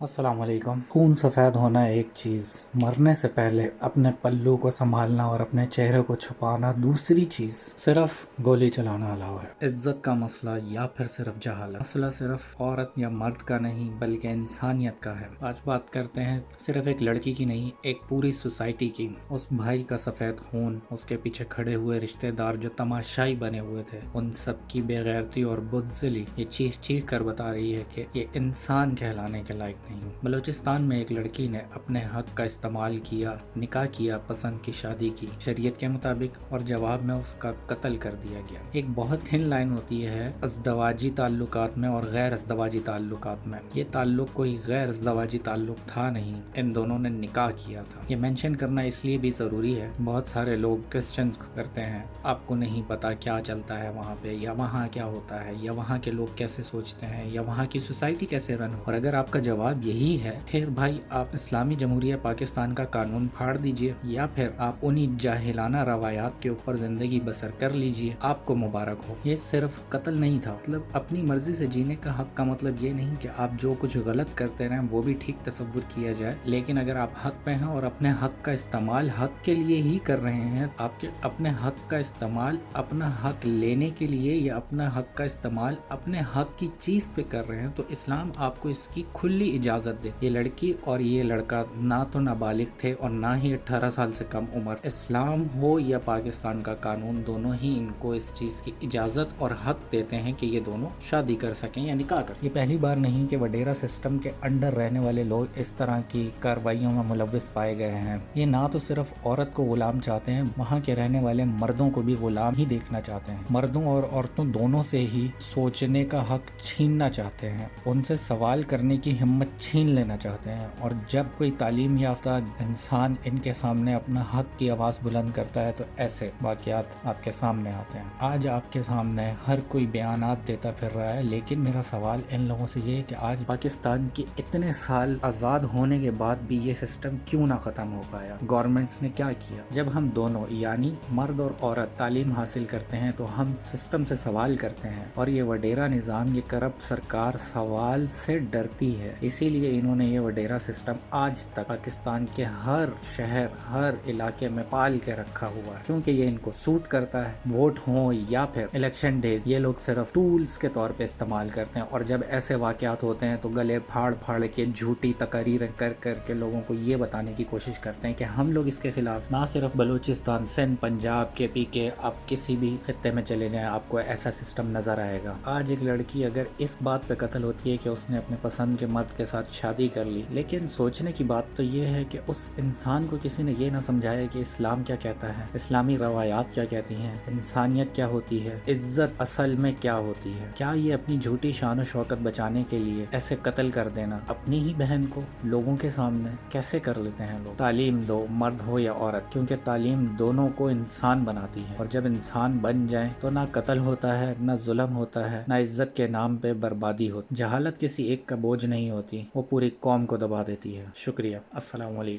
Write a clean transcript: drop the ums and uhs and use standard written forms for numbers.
अस्सलाम वालेकुम। खून सफ़ेद होना एक चीज़, मरने से पहले अपने पल्लू को संभालना और अपने चेहरे को छुपाना दूसरी चीज़। सिर्फ गोली चलाना अलावा है। इज्जत का मसला या फिर सिर्फ जहालत। मसला सिर्फ औरत या मर्द का नहीं बल्कि इंसानियत का है। आज बात करते हैं सिर्फ एक लड़की की नहीं, एक पूरी सोसाइटी की। उस भाई का सफ़ेद खून, उसके पीछे खड़े हुए रिश्तेदार जो तमाशाई बने हुए थे, उन सब की बेगैरती और बुज़दिली ये चीख चीख कर बता रही है कि ये इंसान कहलाने के लायक नहीं हूँ। बलूचिस्तान में एक लड़की ने अपने हक का इस्तेमाल किया, निकाह किया, पसंद की शादी की शरीयत के मुताबिक, और जवाब में उसका कत्ल कर दिया गया। एक बहुत थिन लाइन होती है अज़दवाजी ताल्लुकात में और गैर अज़दवाजी ताल्लुकात में। ये ताल्लुक कोई गैर अज़दवाजी ताल्लुक था नहीं, इन दोनों ने निकाह किया था। ये मेंशन करना इसलिए भी ज़रूरी है, बहुत सारे लोग क्वेश्चन करते हैं आपको नहीं पता क्या चलता है वहाँ पे, या वहाँ क्या होता है, या वहाँ के लोग कैसे सोचते हैं, या वहाँ की सोसाइटी कैसे रन हो। और अगर आपका जवाब यही है, फिर भाई आप इस्लामी जमहूरिया पाकिस्तान का कानून फाड़ दीजिए, या फिर आप उन्हीं जाहिलाना रवायात के ऊपर जिंदगी बसर कर लीजिए, आपको मुबारक हो। ये सिर्फ कत्ल नहीं था, मतलब अपनी मर्जी से जीने का हक का मतलब ये नहीं कि आप जो कुछ गलत करते रहें वो भी ठीक तस्वुर किया जाए, लेकिन अगर आप हक पे हैं और अपने हक का इस्तेमाल हक के लिए ही कर रहे हैं, आपके अपने हक का इस्तेमाल अपना हक लेने के लिए या अपना हक का इस्तेमाल अपने हक की चीज पे कर रहे हैं, तो इस्लाम आपको इसकी खुली इजाजत दे। ये लड़की और ये लड़का ना तो नाबालिग थे और ना ही 18 साल से कम उम्र। इस्लाम हो या पाकिस्तान का कानून, दोनों ही इनको इस चीज की इजाजत और हक देते हैं कि ये दोनों शादी कर सकें या निकाह कर सकें। ये पहली बार नहीं कि वडेरा सिस्टम के अंडर रहने वाले लोग इस तरह की कार्रवाइयों में मुलव्विस पाए गए हैं। ये ना तो सिर्फ औरत को गुलाम चाहते हैं, वहाँ के रहने वाले मर्दों को भी गुलाम ही देखना चाहते हैं। मर्दों और औरतों दोनों से ही सोचने का हक छीनना चाहते हैं, उनसे सवाल करने की हिम्मत छीन लेना चाहते हैं। और जब कोई तालीम याफ्ता इंसान इनके सामने अपना हक की आवाज़ बुलंद करता है तो ऐसे वाक़यात आपके सामने आते हैं। आज आपके सामने हर कोई बयानात देता फिर रहा है, लेकिन मेरा सवाल इन लोगों से ये है कि आज पाकिस्तान के इतने साल आज़ाद होने के बाद भी ये सिस्टम क्यों ना ख़त्म हो पाया? गवर्नमेंट्स ने क्या किया? जब हम दोनों यानी मर्द और औरत तालीम हासिल करते हैं तो हम सिस्टम से सवाल करते हैं, और ये वडेरा निज़ाम, ये करप्ट सरकार सवाल से डरती है। इसीलिए इन्होंने ये वडेरा सिस्टम आज तक पाकिस्तान के हर शहर, हर इलाके में पाल के रखा हुआ है, क्योंकि ये इनको सूट करता है। वोट हो या फिर इलेक्शन डेज, ये लोग सिर्फ टूल्स के तौर पे इस्तेमाल करते हैं, और जब ऐसे वाकयात होते हैं तो गले फाड़ फाड़ के झूठी तकरीर कर के लोगों को ये बताने की कोशिश करते हैं कि हम लोग इसके खिलाफ। ना सिर्फ बलूचिस्तान, सिंध, पंजाब, KP के, आप किसी भी खत्ते में चले जाएं आपको ऐसा सिस्टम नजर आएगा। आज एक लड़की अगर इस बात पे कत्ल होती है कि उसने अपने पसंद के मर्द के साथ शादी कर ली, लेकिन सोचने की बात तो ये है कि उस इंसान को किसी ने ये ना समझाया कि इस्लाम क्या कहता है, इस्लामी रवायात क्या कहती हैं, इंसानियत क्या होती है, इज्जत असल में क्या होती है। क्या ये अपनी झूठी शान और शौकत बचाने के लिए ऐसे कत्ल कर देना अपनी ही बहन को लोगों के सामने कैसे कर लेते हैं लोग? तालीम दो, मर्द हो या औरत, क्योंकि तालीम दोनों को इंसान बनाती है, और जब इंसान बन जाए तो ना कत्ल होता है, ना जुल्म होता है, ना इज्जत के नाम पे बर्बादी होती। जहालत किसी एक का बोझ नहीं होती, वो पूरी कौम को दबा देती है। शुक्रिया। अस्सलाम वालेकुम।